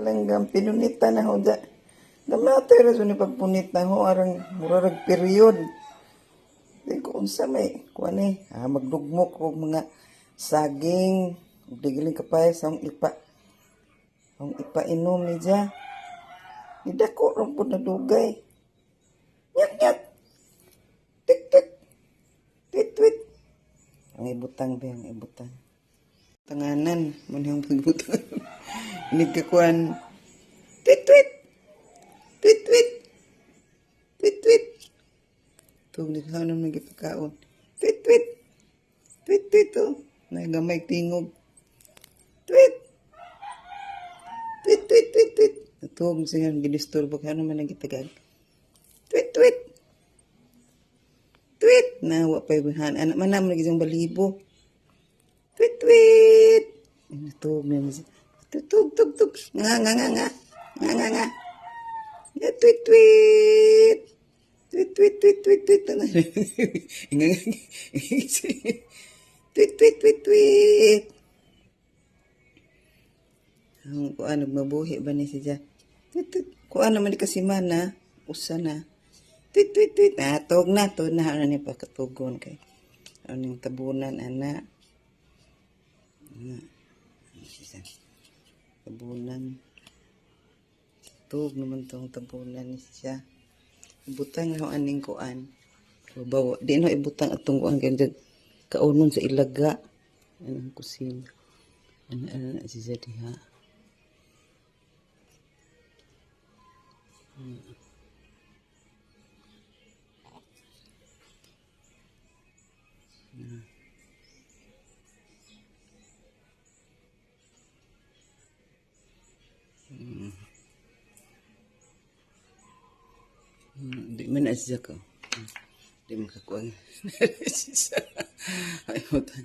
Langgam pinunita na ho da. Gamatay ra ni pagpunit na ho arang murarag period. Di ko unsa may kuan magdugmok og mga saging ug digiling kapay sa akong ipa. Ang ipa inom ni ja. Didako ra pud na dugay. Nyak nyak. Tik tik. Tweet tweet. Ang ibutang ba ang ibutang. Tanganan man yung pagbutang. Inig ka kuan. Tweet tweet. Tweet tweet. Tweet tweet. Tug ni sa nang nagipakaon. Tweet tweet. Tweet tweet oh. Nagamay tingog. Tweet. Tweet tweet tweet tweet. Tug siya gidisturbo ka naman nagitagag. Tweet tweet. Tweet na wa pay buhan anak man naman nagisang balibo. Tweet tweet. Tug na tug tug tug nga nga nga nga nga nga nga. Ya tweet tweet. Tweet tweet tweet tweet tweet. Tweet tweet tweet tweet. Ang kuan mabuhi ba ni siya? Tweet tweet. Kuan naman di kasi mana usa na. Tweet tweet tweet. Tug na to na ano ni pagkatugon kay. Ano yung tabunan ana. Tabunan. Tug naman tong tabunan ni siya. Ibutang na aning kuan. Bawa di no ibutang atong kuan kay kaunon sa ilaga. Anong kusina. Ano siya diha. Di man asya ko. Di makakuan. Ay, mutan.